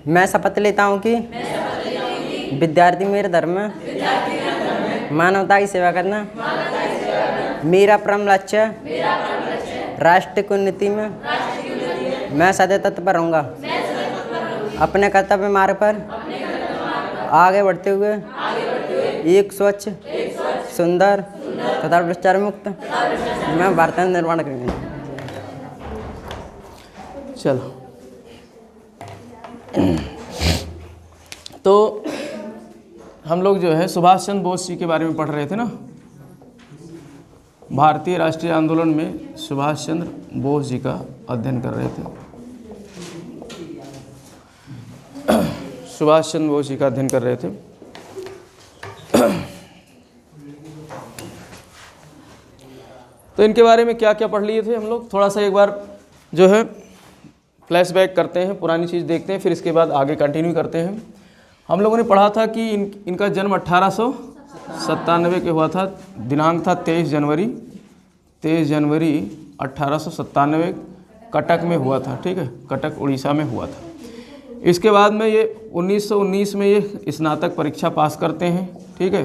मैं शपथ लेता हूँ कि विद्यार्थी मेरे धर्म में मानवता की सेवा करना मेरा परम लक्ष्य राष्ट्र की उन्नति में मैं सदैव तत्पर रहूँगा। अपने कर्तव्य मार्ग पर आगे बढ़ते हुए एक स्वच्छ सुंदर तथा भ्रष्टाचार मुक्त मैं भारत का निर्माण करेंगे। चलो, तो हम लोग जो है सुभाष चंद्र बोस जी के बारे में पढ़ रहे थे ना। भारतीय राष्ट्रीय आंदोलन में सुभाष चंद्र बोस जी का अध्ययन कर रहे थे। सुभाष चंद्र बोस जी का अध्ययन कर रहे थे। तो इनके बारे में क्या क्या पढ़ लिए थे हम लोग, थोड़ा सा एक बार जो है फ्लैशबैक करते हैं, पुरानी चीज़ देखते हैं, फिर इसके बाद आगे कंटिन्यू करते हैं। हम लोगों ने पढ़ा था कि इनका जन्म 1897 के हुआ था। दिनांक था 23 जनवरी 1897 कटक में हुआ था। ठीक है, कटक उड़ीसा में हुआ था। इसके बाद में ये 1919 में ये स्नातक परीक्षा पास करते हैं। ठीक है,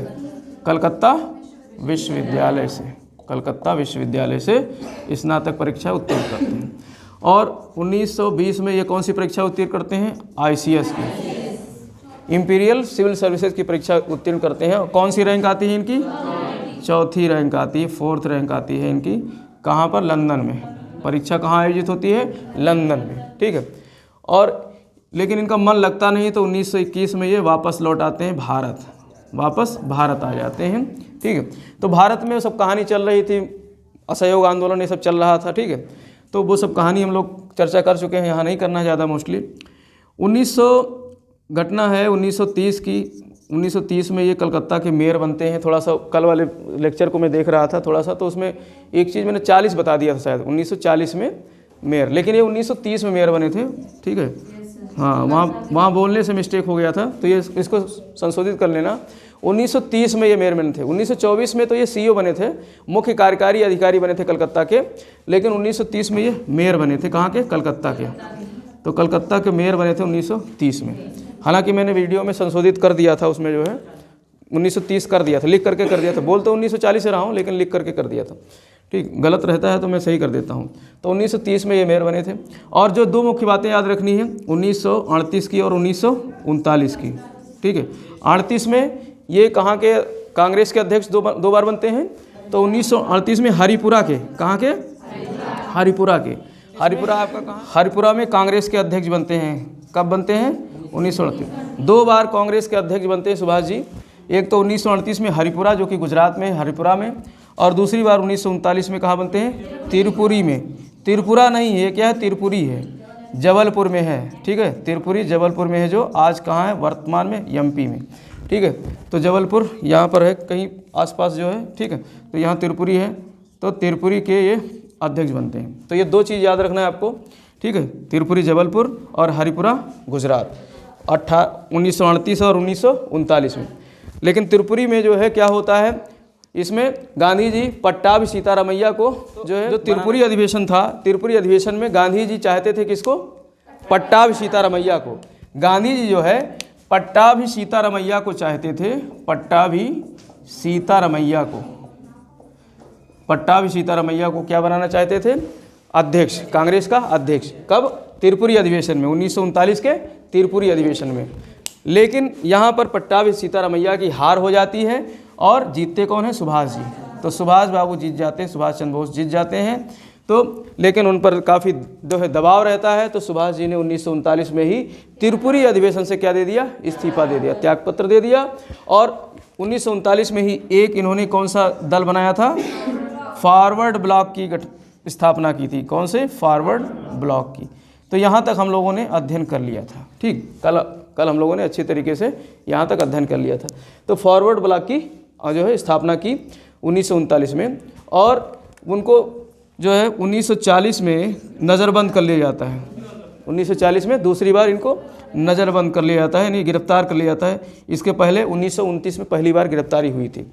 कलकत्ता विश्वविद्यालय से स्नातक परीक्षा उत्तीर्ण करते हैं। और 1920 में ये कौन सी परीक्षा उत्तीर्ण करते हैं? ICS की, इंपीरियल सिविल सर्विसेज की परीक्षा उत्तीर्ण करते हैं। कौन सी रैंक आती है इनकी? चौथी रैंक आती है, 4th रैंक आती है इनकी। कहाँ पर? लंदन में। परीक्षा कहाँ आयोजित होती है? लंदन में। ठीक है, और लेकिन इनका मन लगता नहीं, तो 1921 में ये वापस लौट आते हैं वापस भारत आ जाते हैं। ठीक है, तो भारत में सब कहानी चल रही थी, असहयोग आंदोलन ये सब चल रहा था। ठीक है, तो वो सब कहानी हम लोग चर्चा कर चुके हैं, यहाँ नहीं करना ज़्यादा मोस्टली। 1930 है 1930 की। 1930 में ये कलकत्ता के मेयर बनते हैं। थोड़ा सा कल वाले लेक्चर को मैं देख रहा था थोड़ा सा, तो उसमें एक चीज़ मैंने 40 बता दिया था शायद, 1940 में मेयर, लेकिन ये 1930 में मेयर बने थे। ठीक है, हाँ, वहाँ बोलने से मिस्टेक हो गया था, तो ये इसको संशोधित कर लेना। 1930 में ये मेयर बने थे। 1924 में तो ये CEO बने थे, मुख्य कार्यकारी अधिकारी बने थे कलकत्ता के, लेकिन 1930 में ये मेयर बने थे। कहाँ के? कलकत्ता के। तो कलकत्ता के मेयर बने थे 1930 में। हालांकि मैंने वीडियो में संशोधित कर दिया था, उसमें जो है 1930 कर दिया था, लिख करके कर दिया था। बोल तो 1940 से रहा हूँ, लेकिन लिख करके कर दिया था। ठीक, गलत रहता है तो मैं सही कर देता हूँ। तो 1930 में ये मेयर बने थे। और जो दो मुख्य बातें याद रखनी है, 1938 की और 1939 की। ठीक है, 38 में ये कहाँ के कांग्रेस के अध्यक्ष दो बार बनते हैं। तो 1938 में हरिपुरा के, कहाँ के? हरिपुरा के। हरिपुरा आपका कहाँ? हरिपुरा में कांग्रेस के अध्यक्ष बनते हैं। कब बनते हैं? 1938। 2 बार कांग्रेस के अध्यक्ष बनते हैं सुभाष जी। एक तो 1938 में हरिपुरा, जो कि गुजरात में हरिपुरा में, और दूसरी बार 1939 में कहाँ बनते हैं? तिरुपुरी में। तिरुपुरा नहीं है, क्या है? तिरुपुरी है, जबलपुर में है। ठीक है, तिरुपुरी जबलपुर में है, जो आज कहाँ है? वर्तमान में MP में। ठीक है, तो जबलपुर यहाँ पर है कहीं आसपास जो है। ठीक है, तो यहाँ तिरुपुरी है, तो तिरुपुरी के ये अध्यक्ष बनते हैं। तो ये 2 चीज़ याद रखना है आपको। ठीक है, तिरुपुरी जबलपुर और हरिपुरा गुजरात, 1938 और 1939 में। लेकिन तिरुपुरी में जो है क्या होता है, इसमें गांधी जी पट्टाभी सीतारामैया को जो है, जो तिरुपुरी अधिवेशन था, तिरुपुरी अधिवेशन में गांधी जी चाहते थे किसको? पट्टाभी सीतारामैया को। गांधी जी जो है पट्टाभी सीतारामैया को चाहते थे, पट्टाभी सीतारामैया को क्या बनाना चाहते थे? अध्यक्ष, कांग्रेस का अध्यक्ष। कब? तिरुपुरी अधिवेशन में, 1939 के तिरुपुरी अधिवेशन में। लेकिन यहाँ पर पट्टाभी सीतारामैया की हार हो जाती है, और जीतते कौन है? सुभाष जी। तो सुभाष बाबू जीत जाते हैं, सुभाष चंद्र बोस जीत जाते हैं। तो लेकिन उन पर काफ़ी जो है दबाव रहता है, तो सुभाष जी ने 1939 में ही तिरुपुरी अधिवेशन से क्या दे दिया? इस्तीफा दे दिया, त्यागपत्र दे दिया। और 1939 में ही एक इन्होंने कौन सा दल बनाया था? फॉरवर्ड ब्लॉक की स्थापना की थी। कौन से? फॉरवर्ड ब्लॉक की। तो यहाँ तक हम लोगों ने अध्ययन कर लिया था। ठीक, कल हम लोगों ने अच्छी तरीके से यहाँ तक अध्ययन कर लिया था। तो फॉरवर्ड ब्लॉक की जो है स्थापना की 1939 में, और उनको जो है 1940 में नज़रबंद कर लिया जाता है। 1940 में दूसरी बार इनको नज़रबंद कर लिया जाता है, यानी गिरफ्तार कर लिया जाता है। इसके पहले 1929 में पहली बार गिरफ्तारी हुई थी।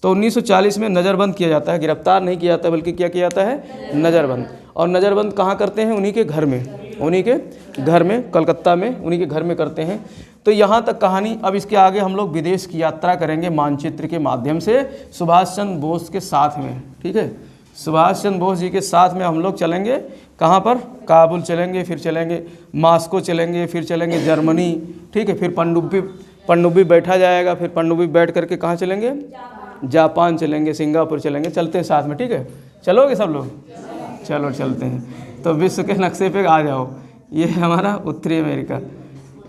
तो 1940 में नज़रबंद किया जाता है, गिरफ्तार नहीं किया जाता, बल्कि क्या किया जाता है? नज़रबंद। और नज़रबंद कहाँ करते हैं? उन्हीं के घर में। उन्हीं के घर में, कलकत्ता में उन्हीं के घर में करते हैं। तो यहाँ तक कहानी। अब इसके आगे हम लोग विदेश की यात्रा करेंगे मानचित्र के माध्यम से सुभाष चंद्र बोस के साथ में, ठीक है। सुभाष चंद्र बोस जी के साथ में हम लोग चलेंगे कहाँ पर, काबुल चलेंगे, फिर चलेंगे मॉस्को चलेंगे, फिर चलेंगे जर्मनी, ठीक है। फिर पनडुब्बी बैठा जाएगा, फिर पनडुब्बी बैठ करके कहाँ चलेंगे, जापान चलेंगे, सिंगापुर चलेंगे, चलते हैं साथ में, ठीक है। चलोगे सब लोग, चलो चलते हैं। तो विश्व के नक्शे पे आ जाओ। ये है हमारा उत्तरी अमेरिका।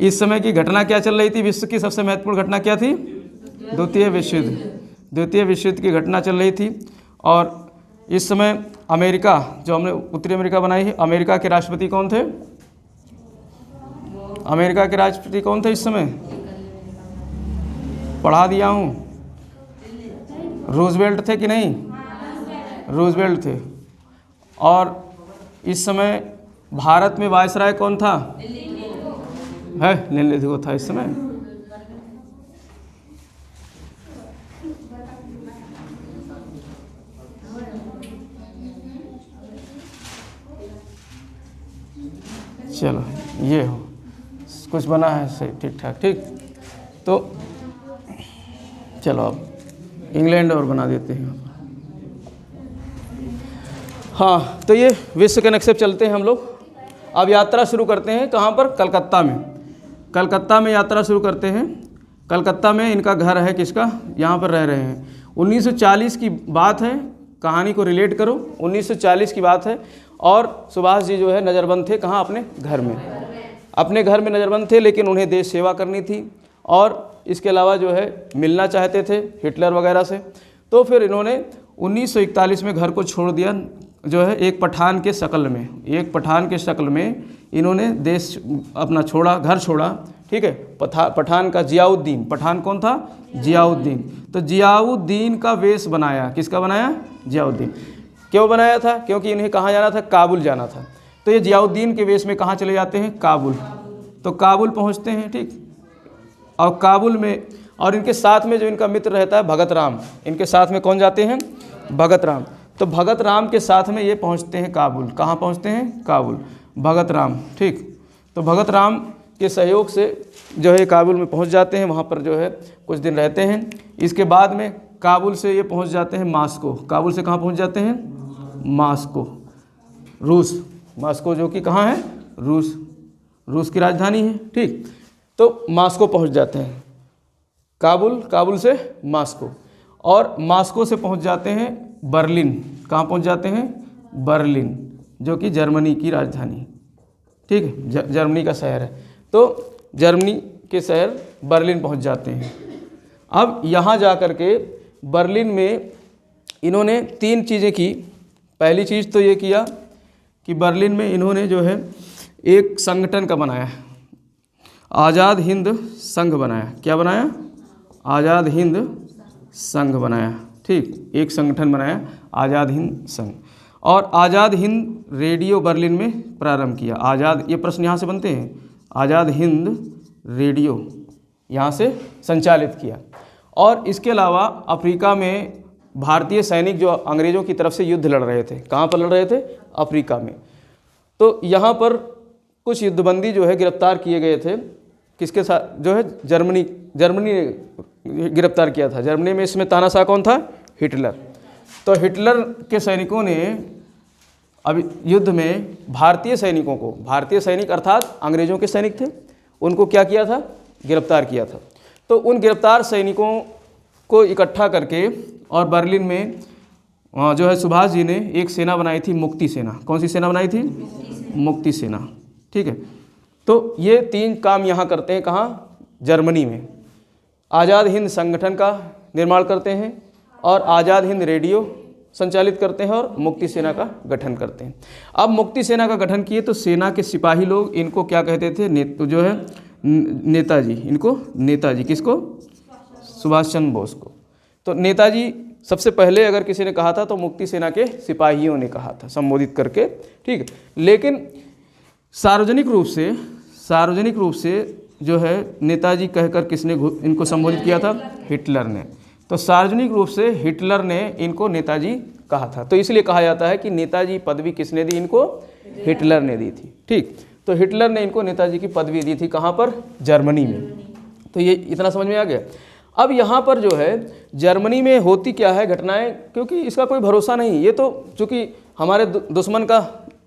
इस समय की घटना क्या चल रही थी, विश्व की सबसे महत्वपूर्ण घटना क्या थी, द्वितीय विश्व युद्ध की घटना चल रही थी। और इस समय अमेरिका, जो हमने उत्तरी अमेरिका बनाई है, अमेरिका के राष्ट्रपति कौन थे, अमेरिका के राष्ट्रपति कौन थे इस समय, पढ़ा दिया हूँ, रूजवेल्ट थे कि नहीं, रूजवेल्ट थे। और इस समय भारत में वायसराय कौन था, है लिनलिथगो था इस समय। चलो ये हो, कुछ बना है सही, ठीक ठाक, ठीक। तो चलो अब इंग्लैंड और बना देते हैं। हाँ, तो ये विश्व के नक्शे पे चलते हैं हम लोग। अब यात्रा शुरू करते हैं कहाँ पर, कलकत्ता में। कलकत्ता में यात्रा शुरू करते हैं। कलकत्ता में इनका घर है, किसका, यहाँ पर रह रहे हैं। 1940 की बात है, कहानी को रिलेट करो, 1940 की बात है। और सुभाष जी जो है नज़रबंद थे, कहाँ, अपने घर में, अपने घर में नज़रबंद थे। लेकिन उन्हें देश सेवा करनी थी और इसके अलावा जो है मिलना चाहते थे हिटलर वगैरह से। तो फिर इन्होंने 1941 में घर को छोड़ दिया, जो है एक पठान के शक्ल में, एक पठान के शक्ल में इन्होंने देश अपना छोड़ा, घर छोड़ा, ठीक है। पठान का जियाउद्दीन, पठान कौन था, जियाउद्दीन। तो जियाउद्दीन का वेश बनाया, किसका बनाया, जियाउद्दीन। क्यों बनाया था, क्योंकि इन्हें कहाँ जाना था, काबुल जाना था। तो ये जियाउद्दीन के वेश में कहाँ चले जाते हैं, काबुल। तो काबुल पहुँचते हैं, ठीक। और काबुल में, और इनके साथ में जो इनका मित्र रहता है भगत राम, इनके साथ में कौन जाते हैं, भगत राम। तो भगत राम के साथ में ये पहुंचते हैं काबुल। कहाँ पहुंचते हैं, काबुल, भगत राम, ठीक। तो भगत राम के सहयोग से जो है काबुल में पहुंच जाते हैं, वहाँ पर जो है कुछ दिन रहते हैं। इसके बाद में काबुल से ये पहुंच जाते हैं मॉस्को। काबुल से कहाँ पहुंच जाते हैं, मॉस्को, रूस। मॉस्को जो कि कहाँ है, रूस की राजधानी है, ठीक। तो मॉस्को पहुंच जाते हैं, काबुल से मॉस्को। और मॉस्को से पहुंच जाते हैं बर्लिन। कहाँ पहुंच जाते हैं, बर्लिन, जो कि जर्मनी की राजधानी, ठीक है, जर्मनी का शहर है। तो जर्मनी के शहर बर्लिन पहुंच जाते हैं। अब यहाँ जा कर के बर्लिन में इन्होंने 3 चीज़ें की। पहली चीज़ तो ये किया कि बर्लिन में इन्होंने जो है एक संगठन का बनाया, आज़ाद हिंद संघ बनाया। क्या बनाया, आज़ाद हिंद संघ बनाया, ठीक। एक संगठन बनाया, आज़ाद हिंद संघ। और आज़ाद हिंद रेडियो बर्लिन में प्रारंभ किया। आज़ाद, ये प्रश्न यहाँ से बनते हैं, आज़ाद हिंद रेडियो यहाँ से संचालित किया। और इसके अलावा अफ्रीका में भारतीय सैनिक जो अंग्रेज़ों की तरफ से युद्ध लड़ रहे थे, कहाँ पर लड़ रहे थे, अफ्रीका में। तो यहाँ पर कुछ युद्धबंदी जो है गिरफ्तार किए गए थे, किसके साथ, जो है जर्मनी ने गिरफ्तार किया था। जर्मनी में इसमें तानाशाह कौन था, हिटलर। तो हिटलर के सैनिकों ने अभी युद्ध में भारतीय सैनिकों को, भारतीय सैनिक अर्थात अंग्रेज़ों के सैनिक थे, उनको क्या किया था, गिरफ्तार किया था। तो उन गिरफ्तार सैनिकों को इकट्ठा करके और बर्लिन में जो है सुभाष जी ने एक सेना बनाई थी, मुक्ति सेना। कौन सी सेना बनाई थी, मुक्ति सेना, ठीक है। तो ये 3 काम यहाँ करते हैं, कहाँ, जर्मनी में। आज़ाद हिंद संगठन का निर्माण करते हैं और आज़ाद हिंद रेडियो संचालित करते हैं और मुक्ति सेना का गठन करते हैं। अब मुक्ति सेना का गठन किए तो सेना के सिपाही लोग इनको क्या कहते थे, जो है नेताजी, इनको नेताजी, किसको, सुभाष चंद्र बोस को। तो नेताजी सबसे पहले अगर किसी ने कहा था तो मुक्ति सेना के सिपाहियों ने कहा था, संबोधित करके, ठीक है। लेकिन सार्वजनिक रूप से जो है नेताजी कहकर किसने इनको संबोधित किया था, हिटलर ने। तो सार्वजनिक रूप से हिटलर ने इनको नेताजी कहा था। तो इसलिए कहा जाता है कि नेताजी पदवी किसने दी इनको, हिटलर ने दी थी, ठीक। तो हिटलर ने इनको नेताजी की पदवी दी थी, कहाँ पर? जर्मनी में। तो ये इतना समझ में आ गया। अब यहाँ पर जो है जर्मनी में होती क्या है घटनाएं, क्योंकि इसका कोई भरोसा नहीं। ये तो चूँकि हमारे दुश्मन का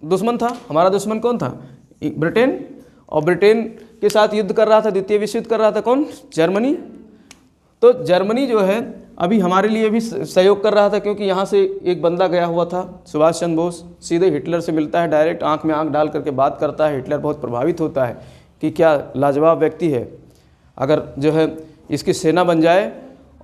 दुश्मन था। हमारा दुश्मन कौन था? ब्रिटेन। और ब्रिटेन के साथ युद्ध कर रहा था, द्वितीय विश्व युद्ध कर रहा था कौन? जर्मनी। तो जर्मनी जो है अभी हमारे लिए भी सहयोग कर रहा था, क्योंकि यहाँ से एक बंदा गया हुआ था, सुभाष चंद्र बोस, सीधे हिटलर से मिलता है, डायरेक्ट आंख में आंख डाल करके बात करता है। हिटलर बहुत प्रभावित होता है कि क्या लाजवाब व्यक्ति है, अगर जो है इसकी सेना बन जाए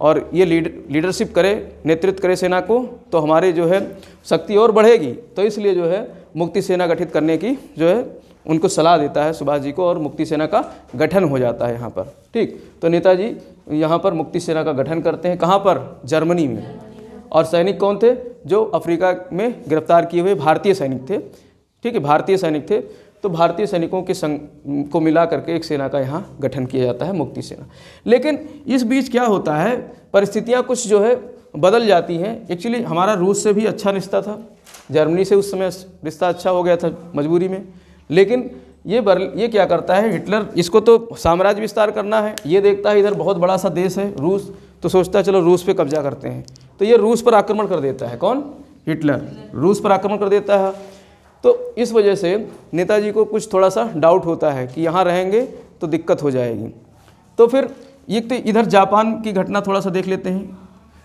और ये लीडरशिप करे, नेतृत्व करे सेना को, तो हमारे जो है शक्ति और बढ़ेगी। तो इसलिए जो है मुक्ति सेना गठित करने की जो है उनको सलाह देता है सुभाष जी को, और मुक्ति सेना का गठन हो जाता है यहाँ पर। ठीक, तो नेताजी यहाँ पर मुक्ति सेना का गठन करते हैं, कहाँ पर? जर्मनी में। और सैनिक कौन थे? जो अफ्रीका में गिरफ्तार किए हुए भारतीय सैनिक थे। ठीक है, भारतीय सैनिक थे। तो भारतीय सैनिकों के संग को मिला करके एक सेना का यहाँ गठन किया जाता है, मुक्ति सेना। लेकिन इस बीच क्या होता है, परिस्थितियाँ कुछ जो है बदल जाती हैं। एक्चुअली हमारा रूस से भी अच्छा रिश्ता था, जर्मनी से उस समय रिश्ता अच्छा हो गया था मजबूरी में। लेकिन ये क्या करता है हिटलर, इसको तो साम्राज्य विस्तार करना है। ये देखता है इधर बहुत बड़ा सा देश है रूस, तो सोचता है चलो रूस पे कब्जा करते हैं। तो ये रूस पर आक्रमण कर देता है। कौन? हिटलर रूस पर आक्रमण कर देता है। तो इस वजह से नेताजी को कुछ थोड़ा सा डाउट होता है कि यहाँ रहेंगे तो दिक्कत हो जाएगी। तो फिर एक तो इधर जापान की घटना थोड़ा सा देख लेते हैं।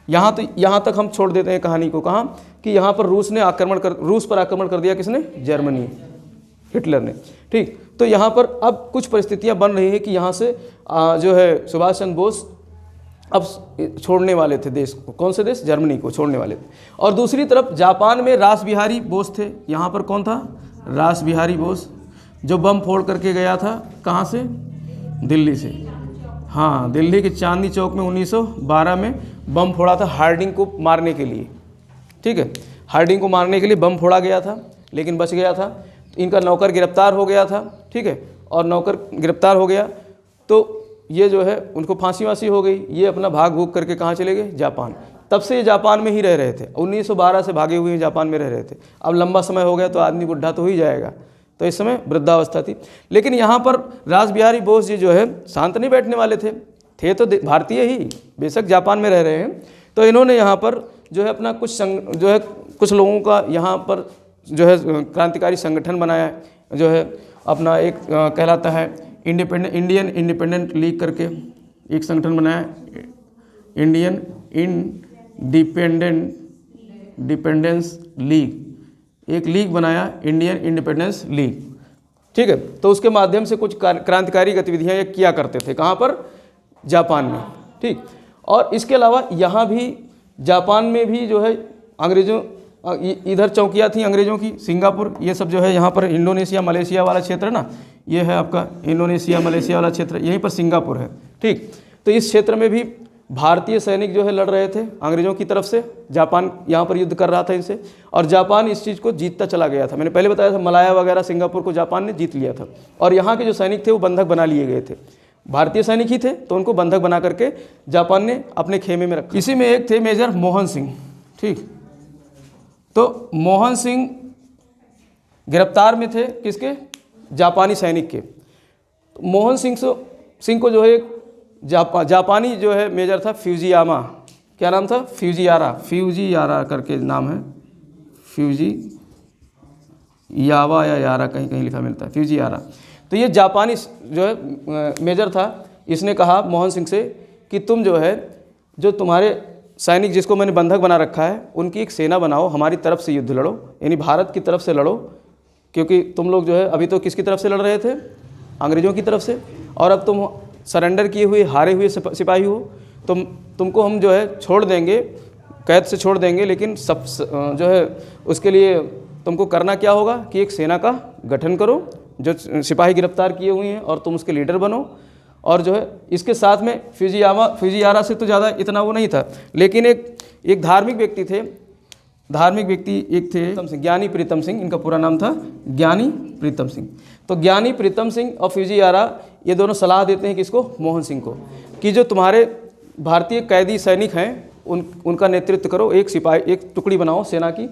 यहाँ तक हम छोड़ देते हैं कहानी को। कहाँ कि यहाँ पर रूस पर आक्रमण कर दिया। किसने? जर्मनी, हिटलर ने। ठीक, तो यहाँ पर अब कुछ परिस्थितियाँ बन रही हैं कि यहाँ से जो है सुभाष चंद्र बोस अब छोड़ने वाले थे देश को। कौन से देश? जर्मनी को छोड़ने वाले थे। और दूसरी तरफ जापान में रास बिहारी बोस थे। यहाँ पर कौन था? रास बिहारी बोस, जो बम फोड़ करके गया था। कहाँ से? दिल्ली से। हाँ, दिल्ली के चांदनी चौक में 1912 में बम फोड़ा था हार्डिंग को मारने के लिए। ठीक है, हार्डिंग को मारने के लिए बम फोड़ा गया था, लेकिन बच गया था। इनका नौकर गिरफ्तार हो गया था। ठीक है, और नौकर गिरफ्तार हो गया तो ये जो है उनको फांसी वांसी हो गई। ये अपना भाग भूग करके कहाँ चले गए? जापान। तब से ये जापान में ही रह रहे थे। 1912 से भागे हुए जापान में रह रहे थे। अब लंबा समय हो गया तो आदमी बुढ़ा तो हो ही जाएगा, तो इस समय वृद्धावस्था थी। लेकिन यहाँ पर रास बिहारी बोस जी जो है शांत नहीं बैठने वाले थे तो भारतीय ही, बेशक जापान में रह रहे हैं। तो इन्होंने यहाँ पर जो है अपना कुछ लोगों का यहाँ पर जो है क्रांतिकारी संगठन बनाया, जो है अपना एक कहलाता है इंडियन इंडिपेंडेंट लीग करके एक संगठन बनाया, इंडियन इंडिपेंडेंस लीग। एक लीग बनाया, इंडियन इंडिपेंडेंस लीग। ठीक है, तो उसके माध्यम से कुछ क्रांतिकारी गतिविधियां ये किया करते थे। कहाँ पर? जापान में। ठीक, और इसके अलावा यहाँ भी जापान में भी जो है अंग्रेजों इधर चौकियाँ थी अंग्रेजों की, सिंगापुर, ये सब जो है यहाँ पर इंडोनेशिया मलेशिया वाला क्षेत्र ना, ये है आपका इंडोनेशिया मलेशिया वाला क्षेत्र, यहीं पर सिंगापुर है। ठीक, तो इस क्षेत्र में भी भारतीय सैनिक जो है लड़ रहे थे अंग्रेजों की तरफ से। जापान यहाँ पर युद्ध कर रहा था इनसे, और जापान इस चीज़ को जीतता चला गया था। मैंने पहले बताया था मलाया वगैरह सिंगापुर को जापान ने जीत लिया था, और यहाँ के जो सैनिक थे वो बंधक बना लिए गए थे। भारतीय सैनिक ही थे तो उनको बंधक बना करके जापान ने अपने खेमे में रखा। इसी में एक थे मेजर मोहन सिंह। ठीक, तो मोहन सिंह गिरफ्तार में थे किसके? जापानी सैनिक के। तो मोहन सिंह को जो है एक जापानी जो है मेजर था फ्यूजियामा। क्या नाम था? फ्यूजियारा करके नाम है, फ्यूजियावा या यारा कहीं कहीं लिखा मिलता है, फ्यूजियारा। तो ये जापानी जो है मेजर था। इसने कहा मोहन सिंह से कि तुम जो है जो तुम्हारे सैनिक जिसको मैंने बंधक बना रखा है उनकी एक सेना बनाओ, हमारी तरफ से युद्ध लड़ो, यानी भारत की तरफ से लड़ो, क्योंकि तुम लोग जो है अभी तो किसकी तरफ से लड़ रहे थे? अंग्रेज़ों की तरफ से, और अब तुम सरेंडर किए हुए हारे हुए सिपाही हो। तुमको हम जो है छोड़ देंगे, कैद से छोड़ देंगे, लेकिन सब जो है उसके लिए तुमको करना क्या होगा कि एक सेना का गठन करो जो सिपाही गिरफ्तार किए हुए हैं, और तुम उसके लीडर बनो। और जो है इसके साथ में फ्यूजियारा से तो ज़्यादा इतना वो नहीं था, लेकिन एक धार्मिक व्यक्ति थे, एक थे ज्ञानी प्रीतम सिंह, इनका पूरा नाम था ज्ञानी प्रीतम सिंह। तो ज्ञानी प्रीतम सिंह और फ्यूजियारा ये दोनों सलाह देते हैं किसको? मोहन सिंह को, कि जो तुम्हारे भारतीय कैदी सैनिक हैं उनका नेतृत्व करो, एक सिपाही एक टुकड़ी बनाओ सेना की।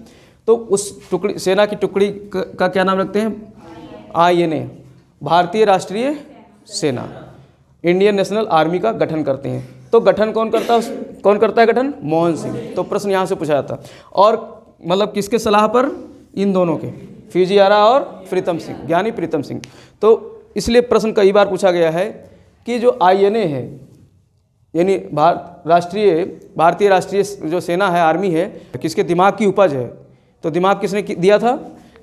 तो उस सेना की टुकड़ी का क्या नाम रखते हैं? INA, भारतीय राष्ट्रीय सेना, इंडियन नेशनल आर्मी का गठन करते हैं। तो गठन कौन करता है गठन? मोहन सिंह। तो प्रश्न यहाँ से पूछा जाता, और मतलब किसके सलाह पर? इन दोनों के, फ्यूजियारा और प्रीतम सिंह, ज्ञानी प्रीतम सिंह। तो इसलिए प्रश्न कई बार पूछा गया है कि जो INA है, यानी भारतीय राष्ट्रीय जो सेना है, आर्मी है, किसके दिमाग की उपज है? तो दिमाग किसने दिया था?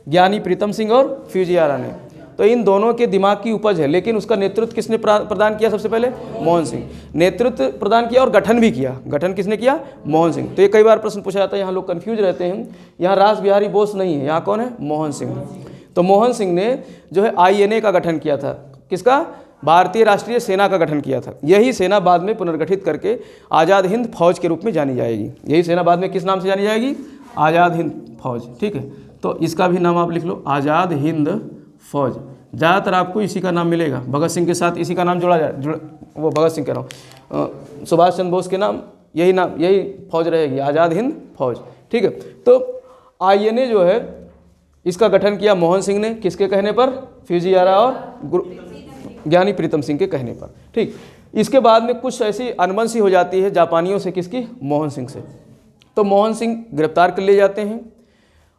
ज्ञानी प्रीतम सिंह और फ्यूजियारा ने। तो इन दोनों के दिमाग की उपज है, लेकिन उसका नेतृत्व किसने प्रदान किया? सबसे पहले मोहन सिंह नेतृत्व प्रदान किया और गठन भी किया। गठन किसने किया? मोहन सिंह। तो ये कई बार प्रश्न पूछा जाता है, यहाँ लोग कंफ्यूज रहते हैं। यहाँ रास बिहारी बोस नहीं है, यहाँ कौन है? मोहन सिंह। तो मोहन सिंह ने जो है INA का गठन किया था। किसका? भारतीय राष्ट्रीय सेना का गठन किया था। यही सेना बाद में पुनर्गठित करके आज़ाद हिंद फौज के रूप में जानी जाएगी। यही सेना बाद में किस नाम से जानी जाएगी? आज़ाद हिंद फौज। ठीक है, तो इसका भी नाम आप लिख लो, आज़ाद हिंद फौज। ज़्यादातर आपको इसी का नाम मिलेगा, भगत सिंह के साथ इसी का नाम वो भगत सिंह कह रहा हूँ, सुभाष चंद्र बोस के नाम यही फौज रहेगी, आज़ाद हिंद फौज। ठीक है, तो INA जो है इसका गठन किया मोहन सिंह ने, किसके कहने पर? फ्यूजियारा और ज्ञानी प्रीतम सिंह के कहने पर। ठीक, इसके बाद में कुछ ऐसी अनबन सी हो जाती है जापानियों से, किसकी? मोहन सिंह से। तो मोहन सिंह गिरफ्तार कर लिए जाते हैं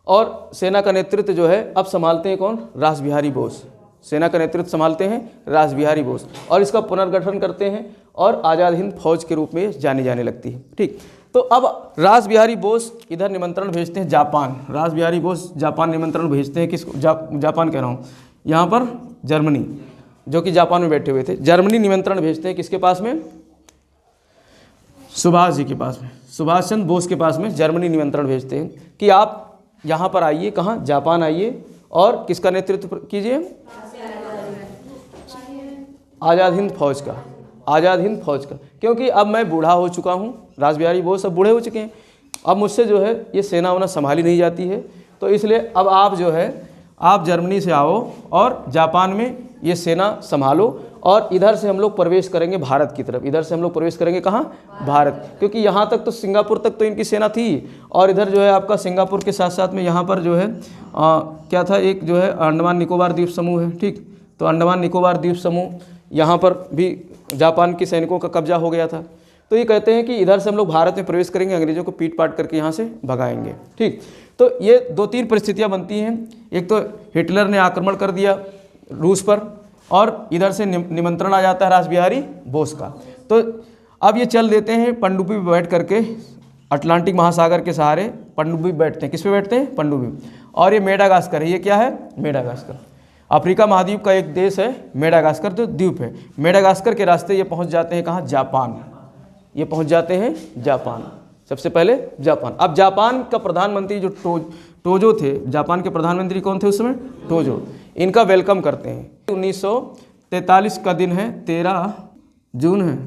और सेना का नेतृत्व जो है अब संभालते हैं कौन? रास बिहारी बोस। सेना का नेतृत्व संभालते हैं रास बिहारी बोस, और इसका पुनर्गठन करते हैं और आज़ाद हिंद फौज के रूप में जानी जाने लगती है। ठीक, तो अब रास बिहारी बोस इधर निमंत्रण भेजते हैं जापान। रास बिहारी बोस जापान निमंत्रण भेजते हैं, किसको? जापान कह रहा हूँ, यहाँ पर जर्मनी, जो कि जापान में बैठे हुए थे। जर्मनी निमंत्रण भेजते हैं किसके पास में? सुभाष जी के पास में, सुभाष चंद्र बोस के पास में जर्मनी निमंत्रण भेजते हैं कि आप यहाँ पर आइए, कहाँ? जापान आइए, और किसका नेतृत्व कीजिए? आज़ाद हिंद फौज का, आज़ाद हिंद फौज का। क्योंकि अब मैं बूढ़ा हो चुका हूँ, रास बिहारी बोस अब बूढ़े हो चुके हैं, अब मुझसे जो है ये सेना वना संभाली नहीं जाती है, तो इसलिए अब आप जो है आप जर्मनी से आओ और जापान में ये सेना संभालो, और इधर से हम लोग प्रवेश करेंगे भारत की तरफ। इधर से हम लोग प्रवेश करेंगे कहाँ? भारत, क्योंकि यहाँ तक तो सिंगापुर तक तो इनकी सेना थी, और इधर जो है आपका सिंगापुर के साथ साथ में यहाँ पर जो है क्या था, एक जो है अंडमान निकोबार द्वीप समूह है। ठीक, तो अंडमान निकोबार द्वीप समूह, यहाँ पर भी जापान के सैनिकों का कब्जा हो गया था। तो ये कहते हैं कि इधर से हम लोग भारत में प्रवेश करेंगे, अंग्रेजों को पीट पाट करके यहाँ से भगाएंगे। ठीक, तो ये 2-3 परिस्थितियाँ बनती हैं। एक तो हिटलर ने आक्रमण कर दिया रूस पर, और इधर से निमंत्रण आ जाता है रास बिहारी बोस का। तो अब ये चल देते हैं पनडुब्बी में बैठ करके, अटलांटिक महासागर के सहारे पनडुब्बी बैठते हैं। किस पे बैठते हैं? पनडुब्बी। और ये मेडागास्कर है, ये क्या है? मेडागास्कर, अफ्रीका महाद्वीप का एक देश है मेडागास्कर, जो द्वीप है। मेडागास्कर के रास्ते ये पहुंच जाते हैं कहाँ? जापान। ये पहुंच जाते हैं जापान, सबसे पहले जापान। अब जापान का प्रधानमंत्री जो टोजो थे, जापान के प्रधानमंत्री कौन थे उस समय? टोजो। इनका वेलकम करते हैं। 1943 का दिन है, 13 जून है,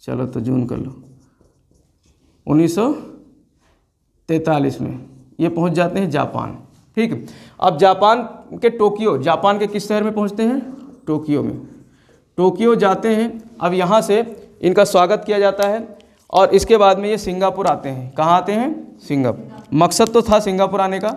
चलो तो जून कर लो, 1943 में ये पहुंच जाते हैं जापान। ठीक है, अब जापान के टोक्यो, जापान के किस शहर में पहुंचते हैं? टोक्यो में। टोक्यो जाते हैं, अब यहाँ से इनका स्वागत किया जाता है, और इसके बाद में ये सिंगापुर आते हैं। कहाँ आते हैं? सिंगापुर। मकसद तो था सिंगापुर आने का,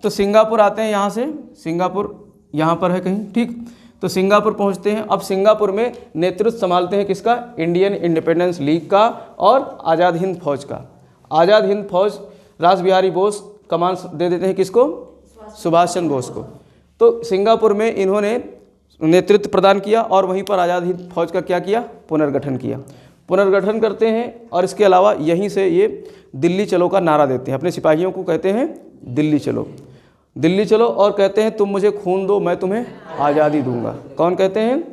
तो सिंगापुर आते हैं यहाँ से, सिंगापुर यहाँ पर है कहीं। ठीक, तो सिंगापुर पहुँचते हैं। अब सिंगापुर में नेतृत्व संभालते हैं किसका? इंडियन इंडिपेंडेंस लीग का और आज़ाद हिंद फौज का। आज़ाद हिंद फौज रास बिहारी बोस कमान दे देते हैं किसको? सुभाष चंद्र बोस को। तो सिंगापुर में इन्होंने नेतृत्व प्रदान किया, और वहीं पर आज़ाद हिंद फौज का क्या किया? पुनर्गठन किया। पुनर्गठन करते हैं, और इसके अलावा यहीं से ये दिल्ली चलो का नारा देते हैं। अपने सिपाहियों को कहते हैं दिल्ली चलो, दिल्ली चलो, और कहते हैं तुम मुझे खून दो मैं तुम्हें आज़ादी दूंगा। कौन कहते हैं?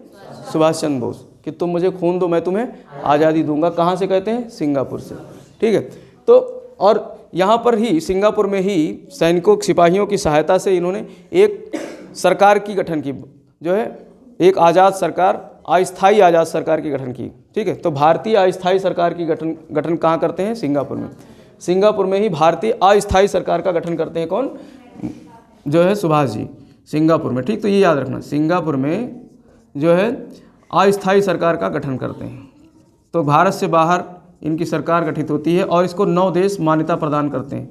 सुभाष चंद्र बोस, कि तुम मुझे खून दो मैं तुम्हें आज़ादी दूंगा। कहाँ से कहते हैं? सिंगापुर से। ठीक है, तो और यहाँ पर ही सिंगापुर में ही सैनिकों सिपाहियों की सहायता से इन्होंने एक सरकार की गठन की, जो है एक आज़ाद सरकार, अस्थायी आज़ाद सरकार की गठन की। ठीक है, तो भारतीय अस्थायी सरकार की गठन कहाँ करते हैं? सिंगापुर में। सिंगापुर में ही भारतीय अस्थायी सरकार का गठन करते हैं कौन? जो है सुभाष जी, सिंगापुर में। ठीक, तो ये याद रखना, सिंगापुर में जो है अस्थायी सरकार का गठन करते हैं। तो भारत से बाहर इनकी सरकार गठित होती है, और इसको 9 देश मान्यता प्रदान करते हैं।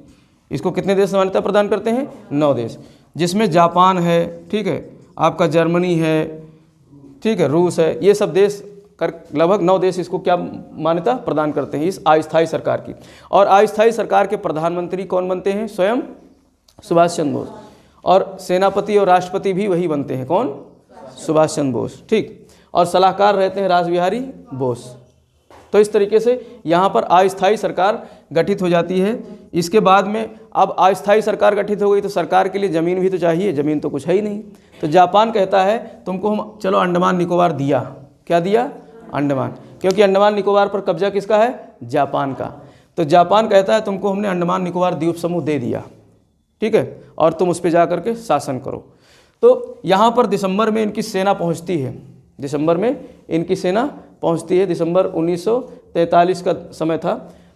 इसको कितने देश मान्यता प्रदान करते हैं? 9 देश, जिसमें जापान है, ठीक है, आपका जर्मनी है, ठीक है, रूस है, ये सब देश लगभग 9 देश इसको क्या मान्यता प्रदान करते हैं इस अस्थायी सरकार की। और अस्थायी सरकार के प्रधानमंत्री कौन बनते हैं? स्वयं सुभाष चंद्र बोस। और सेनापति और राष्ट्रपति भी वही बनते हैं, कौन? सुभाष चंद्र बोस, ठीक। और सलाहकार रहते हैं रासबिहारी बोस। तो इस तरीके से यहाँ पर अस्थायी सरकार गठित हो जाती है। इसके बाद में अब अस्थायी सरकार गठित हो गई तो सरकार के लिए ज़मीन भी तो चाहिए, ज़मीन तो कुछ है ही नहीं। तो जापान कहता है तुमको हम चलो अंडमान निकोबार दिया। क्या दिया? अंडमान, क्योंकि अंडमान निकोबार पर कब्जा किसका है? जापान का। तो जापान कहता है तुमको हमने अंडमान निकोबार द्वीप समूह दे दिया, ठीक है, और तुम उस पर जा करके शासन करो। तो यहाँ पर दिसंबर में इनकी सेना पहुँचती है, दिसंबर में इनकी सेना पहुँचती है। दिसंबर 1943 का समय था।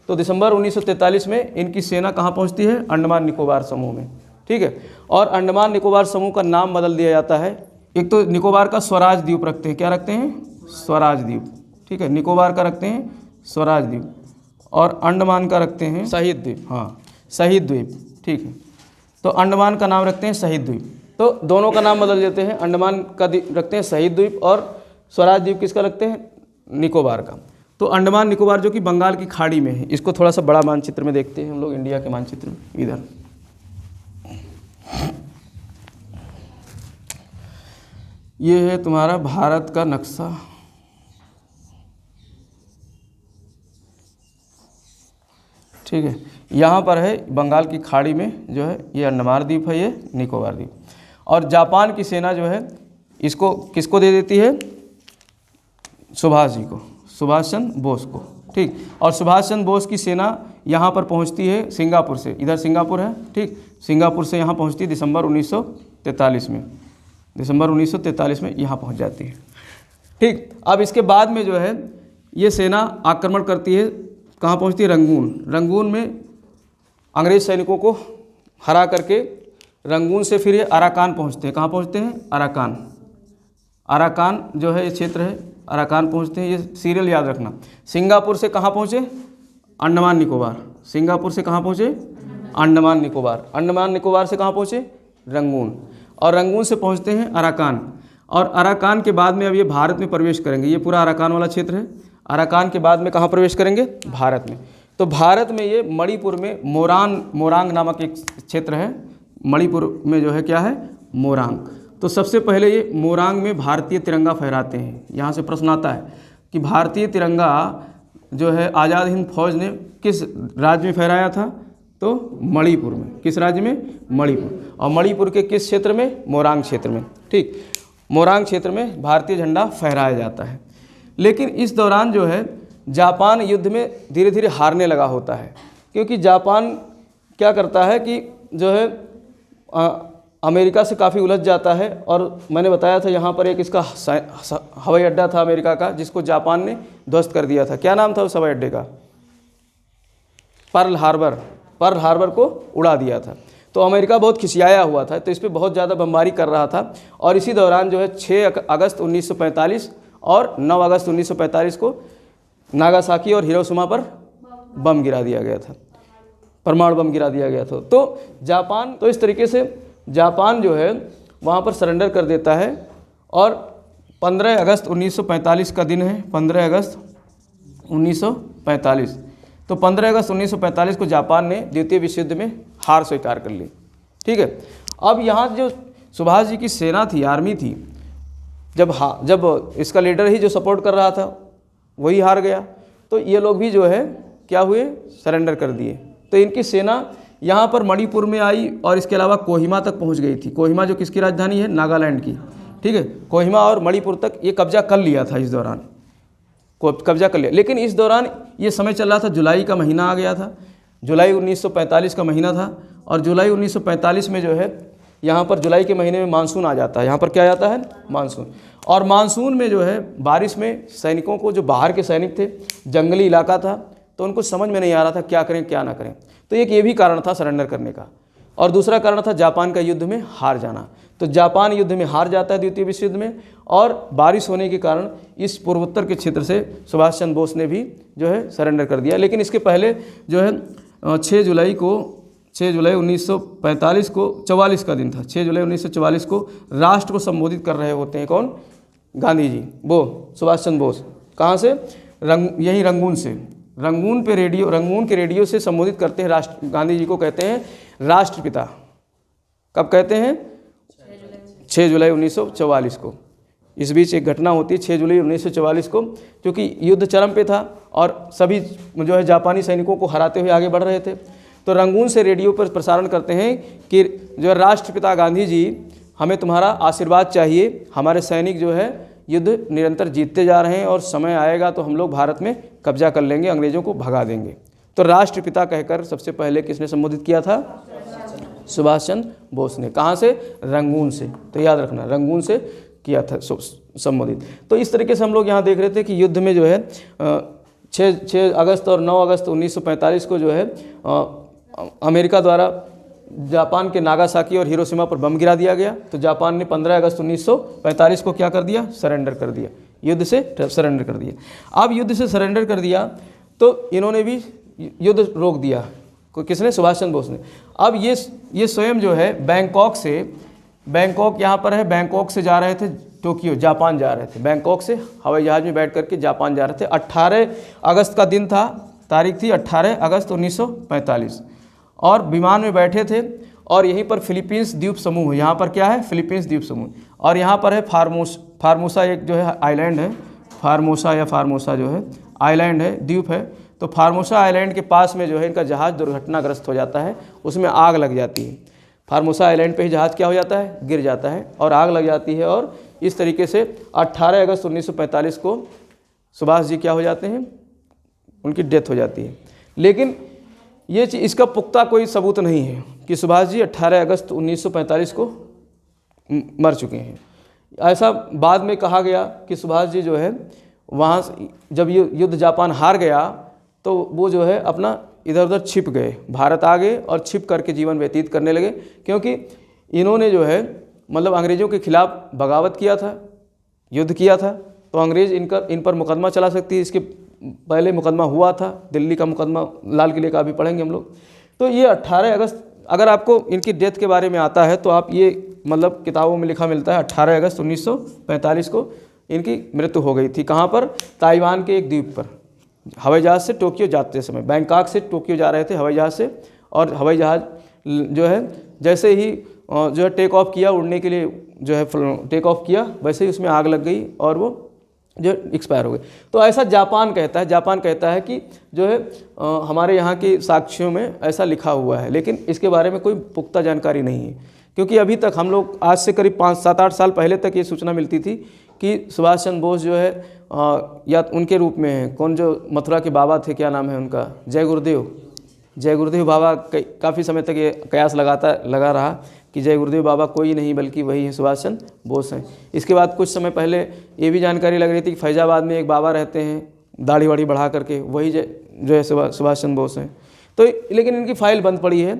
तो दिसंबर 1943 में इनकी सेना कहाँ पहुँचती है? अंडमान निकोबार समूह में, ठीक है। और अंडमान निकोबार समूह का नाम बदल दिया जाता है। एक तो निकोबार का स्वराज द्वीप रखते हैं, क्या रखते हैं? स्वराज द्वीप, ठीक है। निकोबार का रखते हैं स्वराज द्वीप और अंडमान का रखते हैं शहीद द्वीप, हाँ शहीद द्वीप, ठीक है। तो अंडमान का नाम रखते हैं शहीद द्वीप। तो दोनों का नाम बदल देते हैं, अंडमान का रखते हैं शहीद द्वीप और स्वराज द्वीप किसका रखते हैं? निकोबार का। तो अंडमान निकोबार जो कि बंगाल की खाड़ी में है, इसको थोड़ा सा बड़ा मानचित्र में देखते हैं हम लोग, इंडिया के मानचित्र में। इधर ये है तुम्हारा भारत का नक्शा, ठीक है। यहाँ पर है बंगाल की खाड़ी में जो है ये अंडमान द्वीप है, ये निकोबार द्वीप। और जापान की सेना जो है इसको किसको दे देती है? सुभाष जी को, सुभाष चंद्र बोस को, ठीक। और सुभाष चंद्र बोस की सेना यहाँ पर पहुँचती है सिंगापुर से, इधर सिंगापुर है, ठीक। सिंगापुर से यहाँ पहुँचती है दिसंबर 1943 में, दिसंबर 1943 में यहाँ पहुँच जाती है, ठीक। अब इसके बाद में जो है ये सेना आक्रमण करती है, कहाँ पहुँचती है? रंगून। रंगून में अंग्रेज सैनिकों को हरा करके रंगून से फिर ये अराकान पहुँचते हैं। कहाँ पहुँचते हैं? अराकान। अराकान जो है ये क्षेत्र है, अराकान पहुँचते हैं। ये सीरियल याद रखना। सिंगापुर से कहाँ पहुँचे? अंडमान निकोबार। सिंगापुर से कहाँ पहुँचे? अंडमान निकोबार। अंडमान निकोबार से कहाँ पहुँचे? रंगून। और रंगून से पहुँचते हैं अराकान। और अराकान के बाद में अब ये भारत में प्रवेश करेंगे। ये पूरा अराकान वाला क्षेत्र है। अराकान के बाद में कहाँ प्रवेश करेंगे? भारत में। तो भारत में ये मणिपुर में मोरांग नामक एक क्षेत्र है। मणिपुर में जो है क्या है? मोरांग। तो सबसे पहले ये मोरांग में भारतीय तिरंगा फहराते हैं। यहाँ से प्रश्न आता है कि भारतीय तिरंगा जो है आज़ाद हिंद फौज ने किस राज्य में फहराया था? तो मणिपुर में। किस राज्य में? मणिपुर। और मणिपुर के किस क्षेत्र में? मोरांग क्षेत्र में, ठीक। मोरांग क्षेत्र में भारतीय झंडा फहराया जाता है। लेकिन इस दौरान जो है जापान युद्ध में धीरे धीरे हारने लगा होता है, क्योंकि जापान क्या करता है कि जो है अमेरिका से काफ़ी उलझ जाता है। और मैंने बताया था यहाँ पर एक इसका हवाई अड्डा था अमेरिका का, जिसको जापान ने ध्वस्त कर दिया था। क्या नाम था उस हवाई अड्डे का? Pearl Harbor. पर्ल हार्बर को उड़ा दिया था। तो अमेरिका बहुत खिसियाया हुआ था, तो इस पर बहुत ज़्यादा बमबारी कर रहा था। और इसी दौरान जो है 6 अगस्त 1945 और 9 अगस्त 1945 को नागासाकी और हिरोशिमा पर बम गिरा दिया गया था, परमाणु बम गिरा दिया गया था। तो जापान, तो इस तरीके से जापान जो है वहाँ पर सरेंडर कर देता है। और 15 अगस्त 1945 का दिन है, 15 अगस्त 1945। तो 15 अगस्त 1945 को जापान ने द्वितीय विश्व युद्ध में हार स्वीकार कर ली, ठीक है। अब यहाँ जो सुभाष जी की सेना थी, आर्मी थी, जब इसका लीडर ही जो सपोर्ट कर रहा था वही हार गया, तो ये लोग भी जो है क्या हुए? सरेंडर कर दिए। तो इनकी सेना यहाँ पर मणिपुर में आई और इसके अलावा कोहिमा तक पहुँच गई थी। कोहिमा जो किसकी राजधानी है? नागालैंड की, ठीक है। कोहिमा और मणिपुर तक ये कब्जा कर लिया था, इस दौरान कब्जा कर लिया। लेकिन इस दौरान ये समय चल रहा था, जुलाई का महीना आ गया था, जुलाई 1945 का महीना था। और जुलाई 1945 में जो है यहाँ पर जुलाई के महीने में मानसून आ जाता है। यहाँ पर क्या आ जाता है? मानसून। और मानसून में जो है बारिश में सैनिकों को, जो बाहर के सैनिक थे, जंगली इलाका था, तो उनको समझ में नहीं आ रहा था क्या करें क्या ना करें। तो एक ये भी कारण था सरेंडर करने का। और दूसरा कारण था जापान का युद्ध में हार जाना। तो जापान युद्ध में हार जाता है द्वितीय विश्व युद्ध में, और बारिश होने के कारण इस पूर्वोत्तर के क्षेत्र से सुभाष चंद्र बोस ने भी जो है सरेंडर कर दिया। लेकिन इसके पहले जो है 6 6 जुलाई 1945 को 44 का दिन था, 6 जुलाई 1944 को राष्ट्र को संबोधित कर रहे होते हैं कौन? गांधी जी, वो सुभाष चंद्र बोस। कहाँ से? यही रंगून से, रंगून के रेडियो से संबोधित करते हैं राष्ट्र। गांधी जी को कहते हैं राष्ट्रपिता। कब कहते हैं? 6 जुलाई 1944 को। इस बीच एक घटना होती है 6 जुलाई 1944 को, क्योंकि युद्ध चरम पे था और सभी जो है जापानी सैनिकों को हराते हुए आगे बढ़ रहे थे। तो रंगून से रेडियो पर प्रसारण करते हैं कि जो राष्ट्रपिता गांधी जी, हमें तुम्हारा आशीर्वाद चाहिए, हमारे सैनिक जो है युद्ध निरंतर जीतते जा रहे हैं और समय आएगा तो हम लोग भारत में कब्जा कर लेंगे, अंग्रेज़ों को भगा देंगे। तो राष्ट्रपिता कहकर सबसे पहले किसने संबोधित किया था? सुभाष चंद्र बोस ने। कहाँ से? रंगून से। तो याद रखना, रंगून से किया था संबोधित। तो इस तरीके से हम लोग यहाँ देख रहे थे कि युद्ध में जो है 6 अगस्त और 9 अगस्त 1945 को जो है अमेरिका द्वारा जापान के नागासाकी और हिरोशिमा पर बम गिरा दिया गया। तो जापान ने 15 अगस्त 1945 को क्या कर दिया? सरेंडर कर दिया, युद्ध से सरेंडर कर दिया। अब युद्ध से सरेंडर कर दिया तो इन्होंने भी युद्ध रोक दिया। किसने? सुभाष चंद्र बोस ने। अब ये स्वयं जो है बैंकॉक यहाँ पर है, बैंकॉक से जा रहे थे टोक्यो, जापान जा रहे थे। बैंकॉक से हवाई जहाज़ में बैठ करके जापान जा रहे थे। 18 अगस्त का दिन था, तारीख थी 18 अगस्त 1945 और विमान में बैठे थे। और यहीं पर फिलीपींस द्वीप समूह, यहाँ पर क्या है? फिलीपींस द्वीप समूह। और यहाँ पर है फार्मोसा एक जो है आइलैंड है, फार्मोसा जो है आइलैंड है, द्वीप है। तो फार्मोसा आइलैंड के पास में जो है इनका जहाज़ दुर्घटनाग्रस्त हो जाता है, उसमें आग लग जाती है। फार्मोसा आइलैंड पे ही जहाज़ क्या हो जाता है? गिर जाता है और आग लग जाती है। और इस तरीके से 18 अगस्त 1945 को सुभाष जी क्या हो जाते हैं? उनकी डेथ हो जाती है। लेकिन ये इसका पुख्ता कोई सबूत नहीं है कि सुभाष जी 18 अगस्त 1945 को मर चुके हैं। ऐसा बाद में कहा गया कि सुभाष जी जो है वहाँ जब ये युद्ध जापान हार गया तो वो जो है अपना इधर उधर छिप गए, भारत आ गए और छिप करके जीवन व्यतीत करने लगे, क्योंकि इन्होंने जो है मतलब अंग्रेज़ों के खिलाफ बगावत किया था, युद्ध किया था। तो अंग्रेज़ इन पर मुकदमा चला सकती है। इसके पहले मुकदमा हुआ था, दिल्ली का मुकदमा, लाल किले का अभी पढ़ेंगे हम लोग। तो ये 18 अगस्त, अगर आपको इनकी डेथ के बारे में आता है तो आप ये मतलब किताबों में लिखा मिलता है 18 अगस्त 1945 को इनकी मृत्यु हो गई थी। कहाँ पर? ताइवान के एक द्वीप पर, हवाई जहाज़ से टोक्यो जाते समय। बैंकॉक से टोक्यो जा रहे थे हवाई जहाज़ से, और हवाई जहाज़ जो है जैसे ही जो है टेक ऑफ किया, उड़ने के लिए जो है टेक ऑफ किया, वैसे ही उसमें आग लग गई और वो जो एक्सपायर हो गए। तो ऐसा जापान कहता है कि जो है हमारे यहाँ के साक्ष्यों में ऐसा लिखा हुआ है, लेकिन इसके बारे में कोई पुख्ता जानकारी नहीं है। क्योंकि अभी तक हम लोग आज से करीब 5-7-8 साल पहले तक ये सूचना मिलती थी कि सुभाष चंद्र बोस जो है या उनके रूप में है, कौन जो मथुरा के बाबा थे, क्या नाम है उनका? जय गुरुदेव बाबा। काफ़ी समय तक ये कयास लगा रहा कि जय गुरुदेव बाबा कोई नहीं बल्कि वही है सुभाष चंद्र बोस हैं। इसके बाद कुछ समय पहले ये भी जानकारी लग रही थी कि फैज़ाबाद में एक बाबा रहते हैं दाढ़ी वाड़ी बढ़ा करके, वही जो है सुभाष चंद्र बोस हैं। तो लेकिन इनकी फाइल बंद पड़ी है,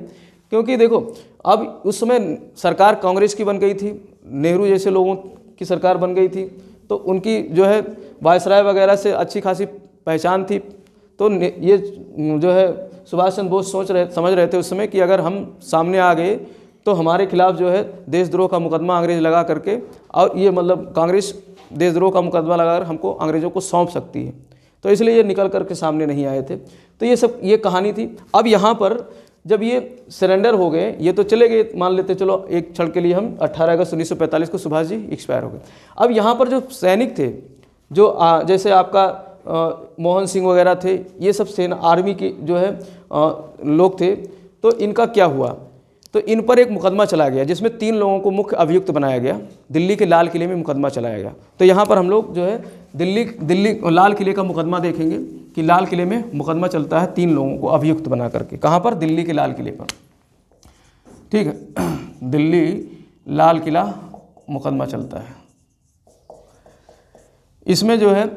क्योंकि देखो अब उस समय सरकार कांग्रेस की बन गई थी, नेहरू जैसे लोगों की सरकार बन गई थी, तो उनकी जो है वायसराय वगैरह से अच्छी खासी पहचान थी। तो ये जो है सुभाष चंद्र बोस समझ रहे थे उस समय कि अगर हम सामने आ गए तो हमारे खिलाफ जो है देशद्रोह का मुकदमा अंग्रेज लगा करके, और ये मतलब कांग्रेस देशद्रोह का मुकदमा लगाकर हमको अंग्रेज़ों को सौंप सकती है। तो इसलिए ये निकल करके सामने नहीं आए थे। तो ये कहानी थी। अब यहाँ पर जब ये सरेंडर हो गए, ये तो चले गए, मान लेते चलो एक क्षण के लिए हम 18 अगस्त 1945 को सुभाष जी एक्सपायर हो गए। अब यहाँ पर जो सैनिक थे, जो जैसे आपका मोहन सिंह वगैरह थे, ये सब सेना आर्मी के जो है लोग थे, तो इनका क्या हुआ? तो इन पर एक मुकदमा चला गया जिसमें 3 लोगों को मुख्य अभियुक्त बनाया गया। दिल्ली के लाल किले में मुकदमा चलाया गया। तो यहाँ पर हम लोग जो है दिल्ली लाल किले का मुकदमा देखेंगे कि लाल किले में मुकदमा चलता है 3 लोगों को अभियुक्त बना करके। कहाँ पर? दिल्ली के लाल किले पर। ठीक है, दिल्ली लाल किला मुकदमा चलता है। इसमें जो है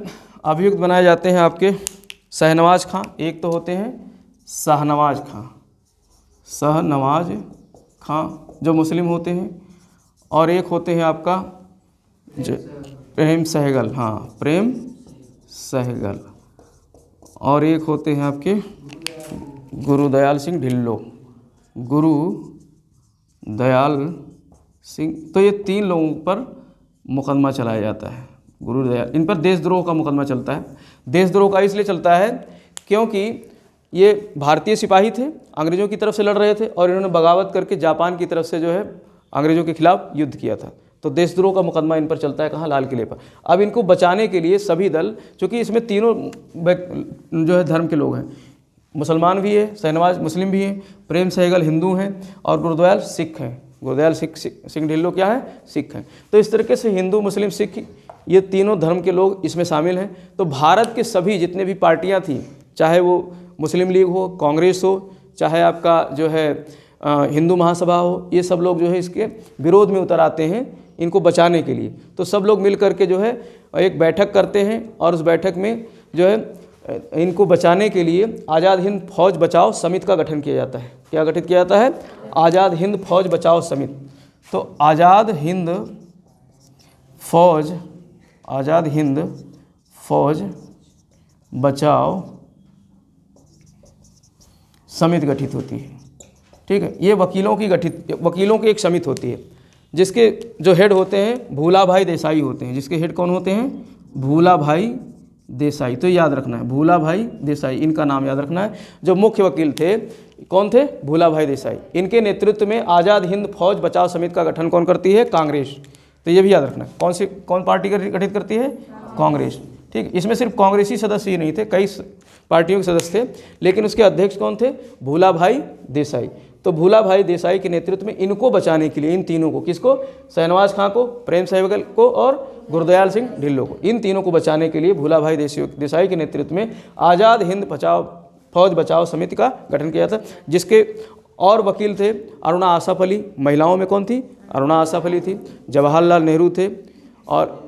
अभियुक्त बनाए जाते हैं आपके शहनवाज खां, एक तो होते हैं शाहनवाज खां जो मुस्लिम होते हैं, और एक होते हैं आपका प्रेम सहगल, हाँ प्रेम सहगल, और एक होते हैं आपके गुरुदयाल सिंह ढिल्लो। गुरु दयाल सिंह। तो ये 3 लोगों पर मुकदमा चलाया जाता है। गुरु दयाल, इन पर देशद्रोह का मुकदमा चलता है। देशद्रोह का इसलिए चलता है क्योंकि ये भारतीय सिपाही थे, अंग्रेज़ों की तरफ से लड़ रहे थे और इन्होंने बगावत करके जापान की तरफ से जो है अंग्रेज़ों के खिलाफ युद्ध किया था। तो देशद्रोह का मुकदमा इन पर चलता है। कहाँ? लाल किले पर। अब इनको बचाने के लिए सभी दल, चूँकि इसमें तीनों जो है धर्म के लोग हैं, मुसलमान भी है, शहनवाज मुस्लिम भी हैं, प्रेम सहगल हिंदू हैं और गुरुदयाल सिख हैं। गुरुदयाल सिंह ढिल्लों क्या है? सिख हैं। तो इस तरीके से हिंदू मुस्लिम सिख ये तीनों धर्म के लोग इसमें शामिल हैं। तो भारत के सभी जितने भी पार्टियां थी, चाहे वो मुस्लिम लीग हो, कांग्रेस हो, चाहे आपका जो है हिंदू महासभा हो, ये सब लोग जो है इसके विरोध में उतर आते हैं इनको बचाने के लिए। तो सब लोग मिल करके जो है एक बैठक करते हैं और उस बैठक में जो है इनको बचाने के लिए आज़ाद हिंद फौज बचाओ समिति का गठन किया जाता है। क्या गठित किया जाता है? आज़ाद हिंद फौज बचाओ समिति। तो आज़ाद हिंद फौज बचाओ समिति गठित होती है। ठीक है, ये वकीलों की एक समिति होती है जिसके जो हेड होते हैं भूला भाई देसाई होते हैं। जिसके हेड कौन होते हैं? भूला भाई देसाई। तो याद रखना है, भूला भाई देसाई, इनका नाम याद रखना है। जो मुख्य वकील थे कौन थे? भूला भाई देसाई। इनके नेतृत्व में आज़ाद हिंद फौज बचाओ समिति का गठन कौन करती है? कांग्रेस। तो ये भी याद रखना है। कौन पार्टी गठित करती है? कांग्रेस। ठीक, इसमें सिर्फ कांग्रेसी सदस्य ही नहीं थे, कई पार्टियों के सदस्य थे, लेकिन उसके अध्यक्ष कौन थे? भूला भाई देसाई। तो भूला भाई देसाई के नेतृत्व में इनको बचाने के लिए, इन तीनों को, किसको? शहनवाज खां को, प्रेम सहगल को और गुरुदयाल सिंह ढिल्लों को, इन तीनों को बचाने के लिए भूला भाई देसाई के नेतृत्व में आज़ाद हिंद फौज बचाओ समिति का गठन किया था। जिसके और वकील थे अरुणा आसफ अली। महिलाओं में कौन थी? अरुणा आसफ अली थी। जवाहरलाल नेहरू थे और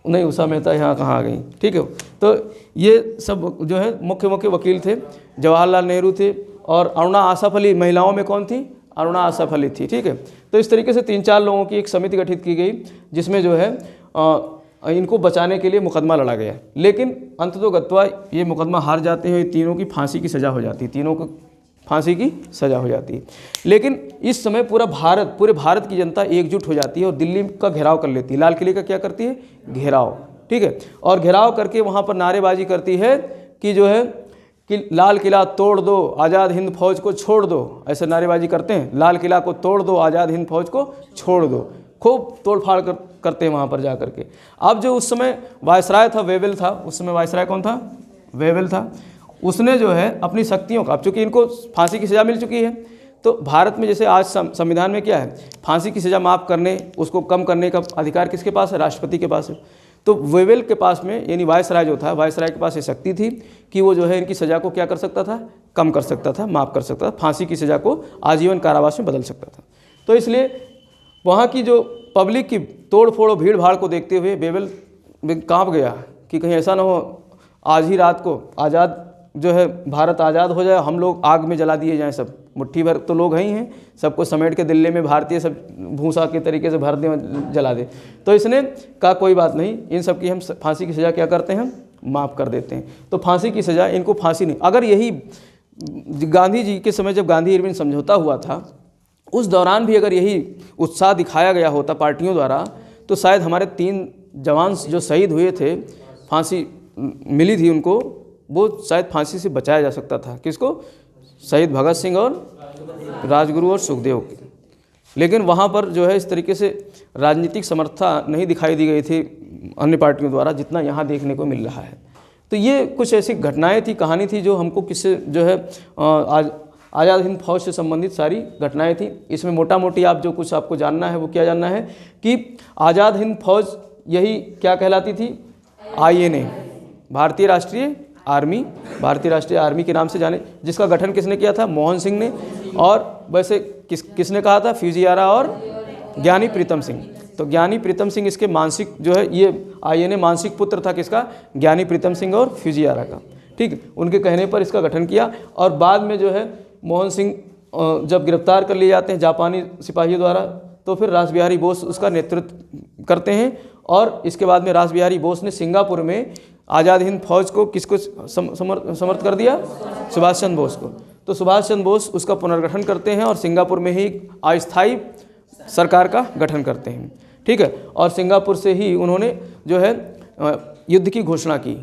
नहीं, उषा मेहता यहाँ कहाँ आ गई? ठीक है, तो ये सब जो है मुख्य वकील थे। जवाहरलाल नेहरू थे और अरुणा आसफ अली। महिलाओं में कौन थी? अरुणा आसफ अली थी। ठीक है, तो इस तरीके से 3-4 लोगों की एक समिति गठित की गई जिसमें जो है इनको बचाने के लिए मुकदमा लड़ा गया। लेकिन अंततोगत्वा ये मुकदमा हार जाते हैं। तीनों की फांसी की सज़ा हो जाती है, तीनों को फांसी की सज़ा हो जाती है। लेकिन इस समय पूरे भारत की जनता एकजुट हो जाती है और दिल्ली का घेराव कर लेती है। लाल किले का क्या करती है? घेराव। ठीक है, और घेराव करके वहाँ पर नारेबाजी करती है कि जो है कि लाल किला तोड़ दो, आज़ाद हिंद फौज को छोड़ दो। ऐसे नारेबाजी करते हैं, लाल किला को तोड़ दो, आज़ाद हिंद फौज को छोड़ दो। खूब तोड़फाड़ करते हैं वहाँ पर जा करके। अब जो उस समय वायसराय था, वेवेल था। उस समय वायसराय कौन था? वेवेल था। उसने जो है अपनी शक्तियों का, अब चूँकि इनको फांसी की सज़ा मिल चुकी है, तो भारत में जैसे आज संविधान में क्या है? फांसी की सज़ा माफ़ करने, उसको कम करने का अधिकार किसके पास है? राष्ट्रपति के पास है। तो वेवेल के पास में, यानी वायसराय जो था, वायसराय के पास ये शक्ति थी कि वो जो है इनकी सज़ा को क्या कर सकता था? कम कर सकता था, माफ़ कर सकता था। फांसी की सज़ा को आजीवन कारावास में बदल सकता था। तो इसलिए वहाँ की जो पब्लिक की तोड़ फोड़ भीड़ भाड़ को देखते हुए वेवेल काँप गया कि कहीं ऐसा ना हो आज ही रात को आज़ाद जो है भारत आज़ाद हो जाए, हम लोग आग में जला दिए जाएं। सब मुट्ठी भर तो लोग हैं ही हैं, सबको समेट के दिल्ली में भारतीय सब भूसा के तरीके से भर दे, जला दे। तो इसने कहा कोई बात नहीं, इन सब की हम फांसी की सज़ा क्या करते हैं? माफ़ कर देते हैं। तो फांसी की सज़ा, इनको फांसी नहीं। अगर यही गांधी जी के समय जब गांधी इरविन समझौता हुआ था, उस दौरान भी अगर यही उत्साह दिखाया गया होता पार्टियों द्वारा, तो शायद हमारे 3 जवान जो शहीद हुए थे, फांसी मिली थी उनको, वो शायद फांसी से बचाया जा सकता था। किसको? शहीद भगत सिंह और राजगुरु और सुखदेव। लेकिन वहाँ पर जो है इस तरीके से राजनीतिक समर्थता नहीं दिखाई दी गई थी अन्य पार्टियों द्वारा जितना यहाँ देखने को मिल रहा है। तो ये कुछ ऐसी घटनाएं थी, कहानी थी जो हमको किससे जो है आज़ाद हिंद फौज से संबंधित सारी घटनाएं थी। इसमें मोटा मोटी आप जो कुछ आपको जानना है वो क्या जानना है कि आज़ाद हिंद फौज यही क्या कहलाती थी? INA, भारतीय राष्ट्रीय आर्मी के नाम से जाने, जिसका गठन किसने किया था? मोहन सिंह ने। और वैसे किसने कहा था? फ्यूजियारा और ज्ञानी प्रीतम सिंह। तो ज्ञानी प्रीतम सिंह इसके मानसिक जो है, ये INA मानसिक पुत्र था किसका? ज्ञानी प्रीतम सिंह और फ्यूजियारा का। ठीक है, उनके कहने पर इसका गठन किया। और बाद में जो है मोहन सिंह जब गिरफ्तार कर लिए जाते हैं जापानी सिपाहियों द्वारा, तो फिर रास बिहारी बोस उसका नेतृत्व करते हैं। और इसके बाद में रास बिहारी बोस ने सिंगापुर में आज़ाद हिंद फौज को किसको समर्थ कर दिया? सुभाष चंद्र बोस को। तो सुभाष चंद्र बोस उसका पुनर्गठन करते हैं और सिंगापुर में ही अस्थायी सरकार का गठन करते हैं, ठीक है। और सिंगापुर से ही उन्होंने जो है युद्ध की घोषणा की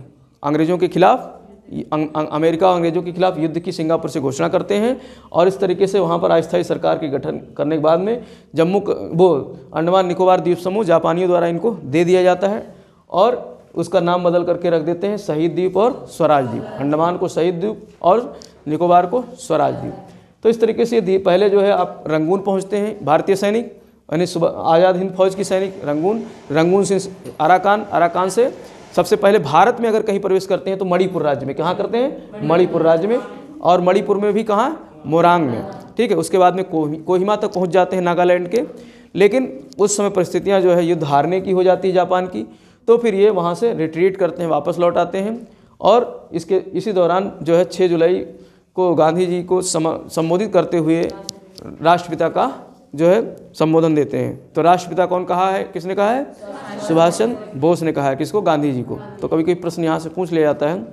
अंग्रेज़ों के खिलाफ, अमेरिका और अंग्रेज़ों के खिलाफ युद्ध की सिंगापुर से घोषणा करते हैं। और इस तरीके से वहाँ पर अस्थायी सरकार के गठन करने के बाद में वो अंडमान निकोबार द्वीप समूह जापानियों द्वारा इनको दे दिया जाता है और उसका नाम बदल करके रख देते हैं शहीद द्वीप और स्वराज द्वीप। अंडमान को शहीद द्वीप और निकोबार को स्वराज द्वीप। तो इस तरीके से पहले जो है आप रंगून पहुँचते हैं, भारतीय सैनिक यानी आज़ाद हिंद फौज की सैनिक रंगून से अराकान से सबसे पहले भारत में अगर कहीं प्रवेश करते हैं तो मणिपुर राज्य में। कहाँ करते हैं? मणिपुर राज्य में। और मणिपुर में भी कहाँ? मोरांग में, ठीक है। उसके बाद में कोहिमा तक पहुँच जाते हैं नागालैंड के। लेकिन उस समय परिस्थितियाँ जो है युद्ध हारने की हो जाती है जापान की, तो फिर ये वहाँ से रिट्रीट करते हैं, वापस लौट आते हैं। और इसी दौरान जो है 6 जुलाई को गांधी जी को संबोधित करते हुए राष्ट्रपिता का जो है संबोधन देते हैं। तो राष्ट्रपिता कौन कहा है? किसने कहा है? सुभाष चंद्र बोस ने कहा है। किसको? गांधी जी को। तो कभी कोई प्रश्न यहाँ से पूछ लिया जाता है।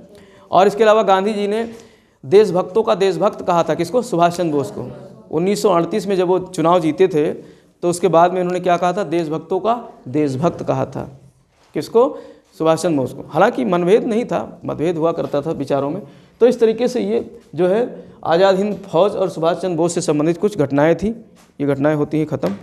और इसके अलावा गांधी जी ने देशभक्तों का देशभक्त कहा था। किसको? सुभाष चंद्र बोस को। 1938 में जब वो चुनाव जीते थे तो उसके बाद में उन्होंने क्या कहा था? देशभक्तों का देशभक्त कहा था। किसको? सुभाष चंद्र बोस को। हालांकि मनभेद नहीं था, मतभेद हुआ करता था विचारों में। तो इस तरीके से ये जो है आज़ाद हिंद फौज और सुभाष चंद्र बोस से संबंधित कुछ घटनाएं थी। ये घटनाएं होती हैं ख़त्म।